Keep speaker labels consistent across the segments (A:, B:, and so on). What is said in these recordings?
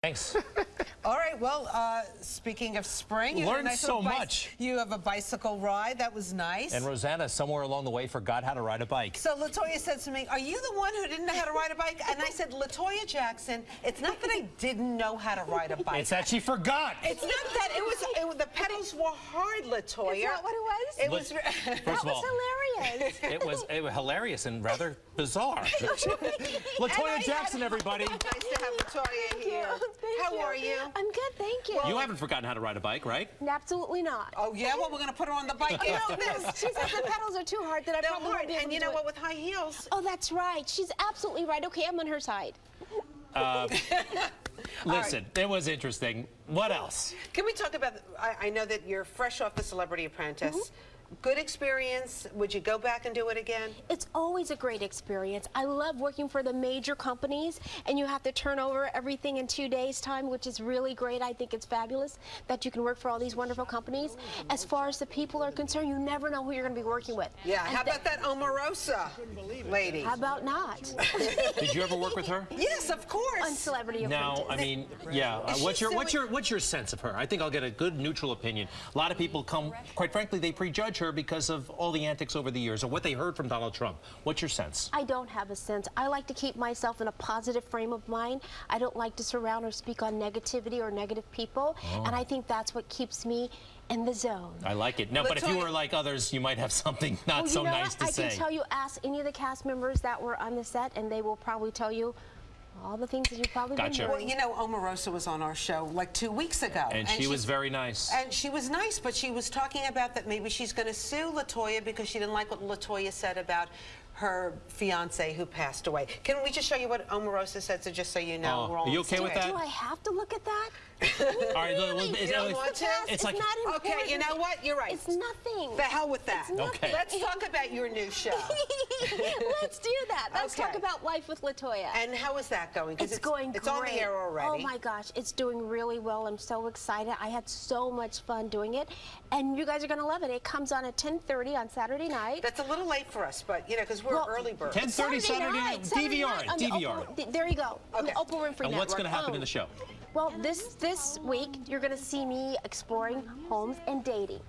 A: Thanks.
B: All right, well, speaking of spring, you
A: Learned so much.
B: You have a bicycle ride. That was nice.
A: And Rosanna, somewhere along the way, forgot how to ride a bike.
B: So Latoya said to me, are you the one who didn't know how to ride a bike? And I said, Latoya Jackson, it's not that I didn't know how to ride a bike.
A: It's that she forgot.
B: It's not that. The pedals were hard, Latoya.
C: Is that what it was?
B: It was.
A: First of all,
C: hilarious.
A: it was hilarious and rather bizarre. Latoya Jackson, everybody.
B: Nice to have Latoya here. How are you?
C: I'm good, thank you.
A: You haven't forgotten how to ride a bike, right?
C: Absolutely not.
B: Oh, yeah? Well, we're going to put her on the bike after this.
C: She said the pedals are too hard that I probably won't be able
B: And
C: to
B: you
C: do
B: know
C: it.
B: what, with high heels.
C: Oh, that's right. She's absolutely right. Okay, I'm on her side.
A: Listen, it was interesting. What else?
B: Can we talk about, I know that you're fresh off the Celebrity Apprentice. Good experience. Would you go back and do it again?
C: It's always a great experience. I love working for the major companies, and you have to turn over everything in 2 days' time, which is really great. I think it's fabulous that you can work for all these wonderful companies. As far as the people are concerned, you never know who you're going to be working with.
B: Yeah, how about that Omarosa lady?
C: How about not?
A: Did you ever work with her?
B: Yes, of course.
C: On Celebrity Apprentice.
A: Now, I mean, yeah. What's your sense of her? I think I'll get a good neutral opinion. A lot of people come, quite frankly, they prejudge her because of all the antics over the years or what they heard from Donald Trump. What's your sense?
C: I don't have a sense. I like to keep myself in a positive frame of mind. I don't like to surround or speak on negativity or negative people, and I think that's what keeps me in the zone.
A: I like it. No, but if you were like others, you might have something not so nice to say.
C: I can tell you, ask any of the cast members that were on the set, and they will probably tell you all the things that you've probably been doing.
B: Well, you know, Omarosa was on our show like 2 weeks ago.
A: And she was very nice.
B: And she was nice, but she was talking about that maybe she's going to sue Latoya because she didn't like what Latoya said about her fiance who passed away. Can we just show you what Omarosa said, so just so you know?
A: Are you okay with that?
C: Do I have to look at that?
A: All right,
B: you don't want to?
C: It's like, not important.
B: Okay, you know what? You're right.
C: It's nothing.
B: The hell with that.
C: It's
A: okay.
B: Let's talk about your new show.
C: Let's do that. Let's talk about life with Latoya.
B: And how is that going?
C: It's going great.
B: It's on the air already.
C: Oh my gosh, it's doing really well. I'm so excited. I had so much fun doing it, and you guys are going to love it. It comes on at 10:30 on Saturday night.
B: That's a little late for us, but you know, because we're early birds.
A: 10:30 Saturday night. DVR it. DVR.
C: There you go.
B: Okay.
C: Oprah Winfrey
A: And what's going to happen in the show?
C: Well, this week you're going to see me exploring homes and dating.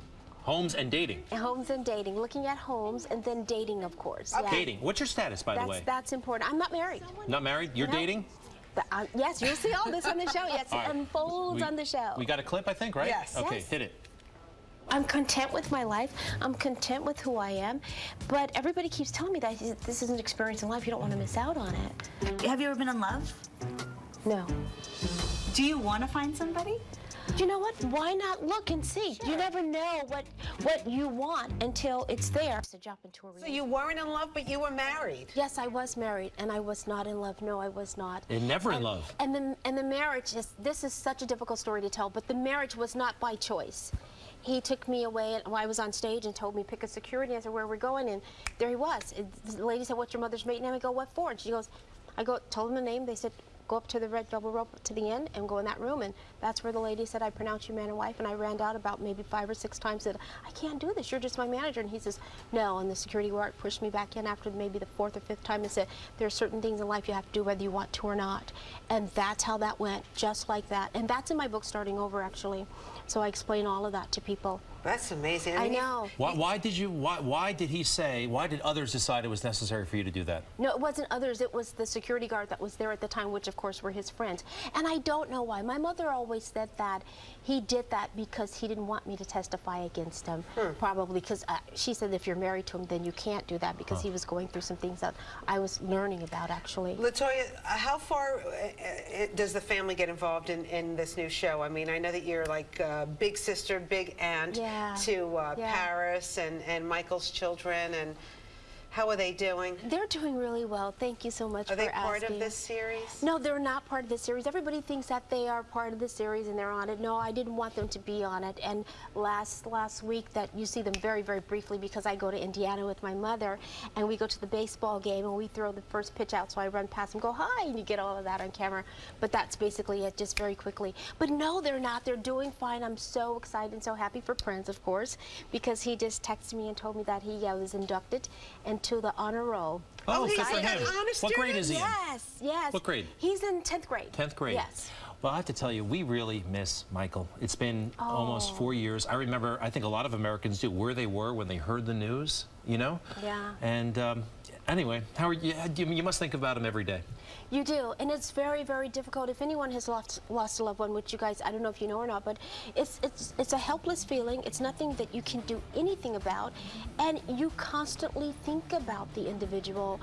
A: Homes and dating.
C: Homes and dating, looking at homes and then dating, of course.
B: Okay.
C: Yeah.
A: Dating. What's your status, by the way?
C: That's important. I'm not married.
A: Not married? You're dating?
C: Yes, you'll see all this on the show. Yes,
A: All right.
C: it unfolds on the show.
A: We got a clip, I think, right?
B: Yes.
A: Okay,
C: Yes.
A: hit it.
C: I'm content with my life. I'm content with who I am. But everybody keeps telling me that this is an experience in life. You don't want to miss out on it.
D: Have you ever been in love?
C: No.
D: Do you want to find somebody?
C: You know what? Why not look and see? Sure. You never know what you want until it's there. To jump into a
B: So you weren't in love, but you were married.
C: Yes, I was married, and I was not in love. No, I was not.
A: And never in love.
C: And the marriage this is such a difficult story to tell, but the marriage was not by choice. He took me away while I was on stage and told me pick a security. I said, where are we going? And there he was. The lady said, what's your mother's maiden name? I go, what for? And she goes, told him the name. They said, go up to the red double rope to the end and go in that room. And that's where the lady said, I pronounce you man and wife. And I ran out about maybe 5 or 6 times, said, I can't do this. You're just my manager. And he says, no. And the security guard pushed me back in after maybe the 4th or 5th time and said, there are certain things in life you have to do whether you want to or not. And that's how that went, just like that. And that's in my book, Starting Over, actually. So I explain all of that to people.
B: That's amazing.
C: I know.
A: Why did he say, why did others decide it was necessary for you to do that?
C: No, it wasn't others. It was the security guard that was there at the time, which of course were his friends. And I don't know why. My mother always said that he did that because he didn't want me to testify against him. Probably because she said if you're married to him, then you can't do that because he was going through some things that I was learning about, actually.
B: Latoya, how far does the family get involved in this new show? I mean, I know that you're like big sister, big aunt to Paris and Michael's children, and how are they doing?
C: They're doing really well. Thank you so much for asking.
B: Are they part of this series?
C: No, they're not part of the series. Everybody thinks that they are part of the series and they're on it. No, I didn't want them to be on it. And last week that you see them very, very briefly because I go to Indiana with my mother and we go to the baseball game and we throw the first pitch out. So I run past them, go hi, and you get all of that on camera. But that's basically it, just very quickly. But no, they're not. They're doing fine. I'm so excited and so happy for Prince, of course, because he just texted me and told me that he was inducted into the honor roll.
A: Oh,
B: he's
A: good for
B: an
A: him.
B: honor
A: What grade
B: student?
A: is he in?
C: Yes, yes.
A: What grade?
C: He's in 10th grade.
A: 10th grade.
C: Yes.
A: Well, I have to tell you, we really miss Michael. It's been almost 4 years. I remember, I think a lot of Americans do, where they were when they heard the news, you know?
C: Yeah.
A: And anyway, how are you? You must think about him every day.
C: You do, and it's very, very difficult. If anyone has lost a loved one, which you guys, I don't know if you know or not, but it's a helpless feeling. It's nothing that you can do anything about, and you constantly think about the individual,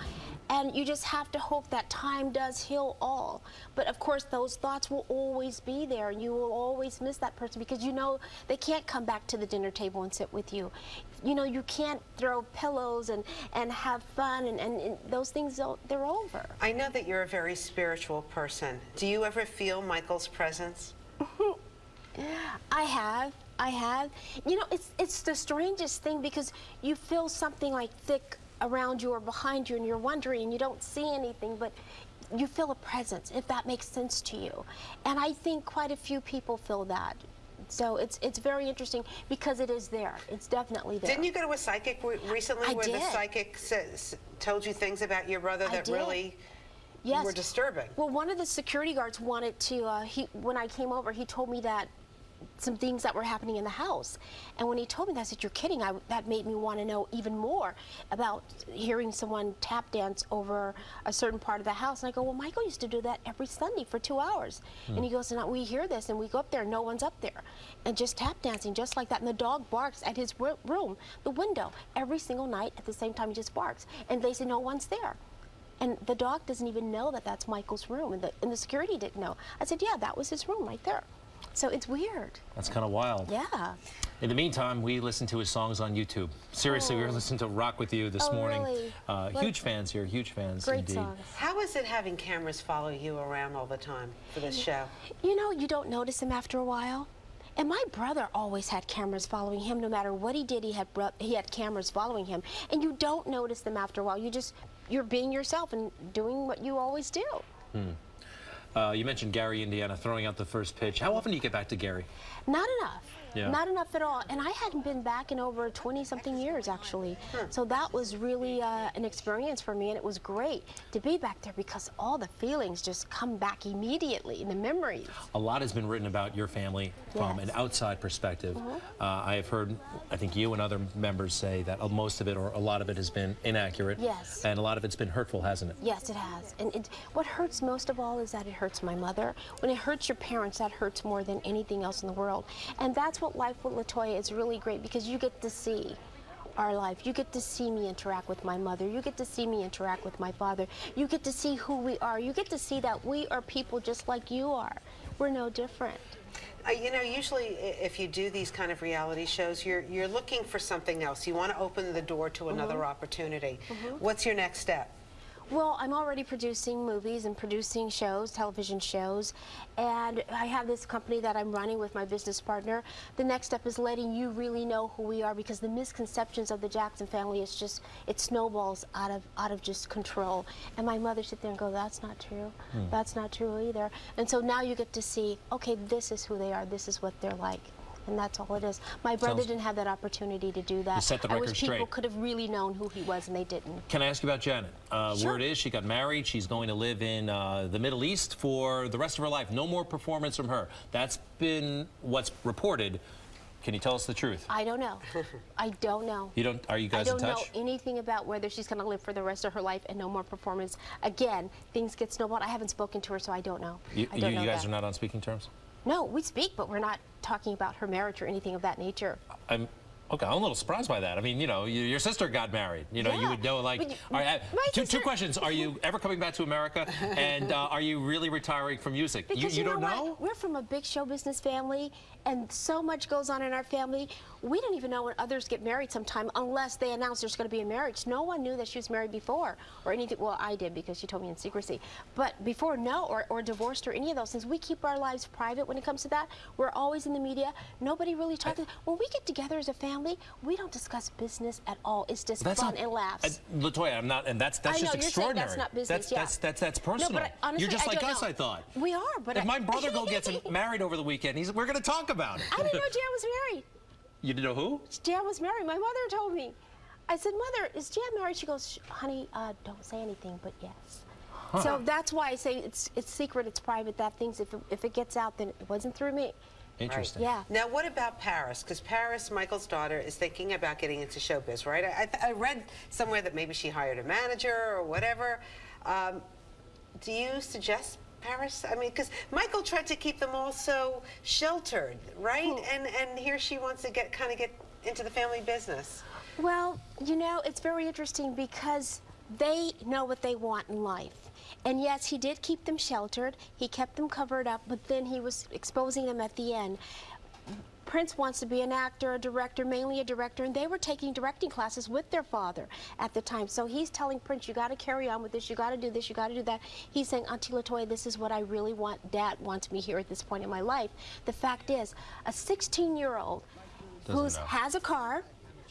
C: and you just have to hope that time does heal all. But of course, those thoughts will always be there, and you will always miss that person because you know they can't come back to the dinner table and sit with you. You know, you can't throw pillows and have fun, and those things, they're over.
B: I know that you're a very spiritual person. Do you ever feel Michael's presence?
C: I have. You know, it's the strangest thing because you feel something like thick around you or behind you and you're wondering and you don't see anything, but you feel a presence, if that makes sense to you. And I think quite a few people feel that. So it's very interesting because it is there. It's definitely there.
B: Didn't you go to a psychic recently where the psychic told you things about your brother that really were disturbing?
C: Well, one of the security guards wanted to, when I came over, he told me that some things that were happening in the house. And when he told me that, I said, you're kidding. That made me want to know even more about hearing someone tap dance over a certain part of the house. And I go, well, Michael used to do that every Sunday for 2 hours. And he goes, and we hear this, and we go up there, and no one's up there. And just tap dancing, just like that. And the dog barks at his room, the window, every single night at the same time he just barks. And they say, no one's there. And the dog doesn't even know that that's Michael's room, and the security didn't know. I said, yeah, that was his room right there. So it's weird.
A: That's kind of wild.
C: Yeah.
A: In the meantime, we listen to his songs on YouTube. Seriously, we were listening to Rock With You this morning.
C: Really?
A: Huge fans here, huge fans
C: Great
A: indeed.
C: songs.
B: How is it having cameras follow you around all the time for this show?
C: You know, you don't notice him after a while. And my brother always had cameras following him. No matter what he did, he had cameras following him. And you don't notice them after a while. You're being yourself and doing what you always do.
A: You mentioned Gary, Indiana, throwing out the first pitch. How often do you get back to Gary?
C: Not enough.
A: Yeah.
C: Not enough at all. And I hadn't been back in over 20-something years, actually. So that was really an experience for me, and it was great to be back there because all the feelings just come back immediately, the memories.
A: A lot has been written about your family from an outside perspective. I have heard, I think you and other members say that most of it, or a lot of it, has been inaccurate.
C: Yes.
A: And a lot of it's been hurtful, hasn't it?
C: Yes, it has. And what hurts most of all is that it hurts my mother. When it hurts your parents, that hurts more than anything else in the world. And that's what Life with LaToya is really great, because you get to see our life. You get to see me interact with my mother. You get to see me interact with my father. You get to see who we are. You get to see that we are people just like you are. We're no different.
B: You know, usually if you do these kind of reality shows, you're looking for something else. You want to open the door to another opportunity. What's your next step?
C: Well, I'm already producing movies and producing shows, television shows, and I have this company that I'm running with my business partner. The next step is letting you really know who we are, because the misconceptions of the Jackson family is just, it snowballs out of just control. And my mother sit there and go, that's not true. That's not true either. And so now you get to see, okay, this is who they are, this is what they're like. And that's all it is. My brother didn't have that opportunity to do that.
A: You set the record straight.
C: People could have really known who he was, and they didn't.
A: Can I ask you about Janet?
C: Sure.
A: Word is she got married. She's going to live in the Middle East for the rest of her life. No more performance from her. That's been what's reported. Can you tell us the truth?
C: I don't know. I don't know.
A: You don't? Are you guys in touch?
C: I don't know anything about whether she's going to live for the rest of her life and no more performance. Again, things get snowballed. I haven't spoken to her, so I don't know.
A: You guys are not on speaking terms?
C: No, we speak, but we're not talking about her marriage or anything of that nature.
A: I'm a little surprised by that. I mean, you know, your sister got married. You know, you would know, like. All right, two questions. Are you ever coming back to America? And are you really retiring from music?
C: Because
A: you don't know?
C: We're from a big show business family, and so much goes on in our family. We don't even know when others get married sometime unless they announce there's going to be a marriage. No one knew that she was married before or anything. Well, I did, because she told me in secrecy. But before, no, or divorced or any of those things. We keep our lives private when it comes to that. We're always in the media. Nobody really talks. When we get together as a family, we don't discuss business at all. It's just fun and laughs.
A: LaToya, I'm not, and that's
C: I know,
A: just
C: you're
A: extraordinary.
C: Saying that's not business.
A: That's personal.
C: No, but honestly,
A: you're just
C: I
A: like
C: don't
A: us,
C: know.
A: I thought.
C: We are, but
A: if my brother gets married over the weekend, we're going to talk about it.
C: I didn't know Jan was married.
A: You didn't know who?
C: Jan was married. My mother told me. I said, Mother, is Jan married? She goes, honey, don't say anything, but yes. So that's why I say it's secret, it's private. That things, if it gets out, then it wasn't through me.
A: Interesting.
C: Yeah.
B: Now, what about Paris? Because Paris, Michael's daughter, is thinking about getting into showbiz, right? I read somewhere that maybe she hired a manager or whatever. Do you suggest Paris? I mean, because Michael tried to keep them all so sheltered, right? And here she wants to get into the family business.
C: Well, you know, it's very interesting because they know what they want in life. And yes, he did keep them sheltered. He kept them covered up, but then he was exposing them at the end. Prince wants to be an actor, a director, mainly a director, and they were taking directing classes with their father at the time. So he's telling Prince, you got to carry on with this, you got to do this, you got to do that. He's saying, Auntie LaToya, this is what I really want. Dad wants me here at this point in my life. The fact is, a 16-year-old who has a car,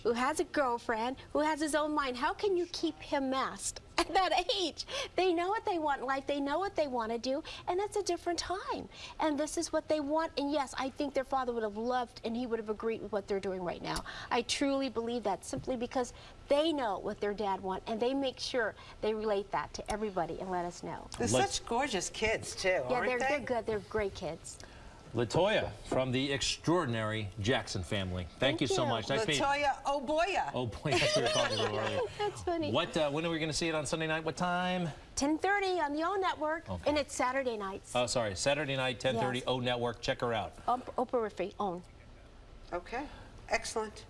C: who has a girlfriend, who has his own mind, how can you keep him masked at that age? They know what they want in life, they know what they want to do, and it's a different time. And this is what they want, and yes, I think their father would have loved and he would have agreed with what they're doing right now. I truly believe that, simply because they know what their dad wants, and they make sure they relate that to everybody and let us know.
B: They're such gorgeous kids, too, aren't they?
C: They're good, they're great kids.
A: LaToya from the extraordinary Jackson family. Thank you so much. Nice meeting you.
B: LaToya, oh boya.
A: Oh boy, that's what we were calling a little earlier.
C: That's funny.
A: What? When are we going to see it on Sunday night? What time?
C: 10:30 on the O Network, and it's Saturday nights.
A: Oh, sorry, Saturday night, 10:30.
C: Yes.
A: O Network. Check her out.
C: Oprah Winfrey, OWN.
B: Okay, excellent.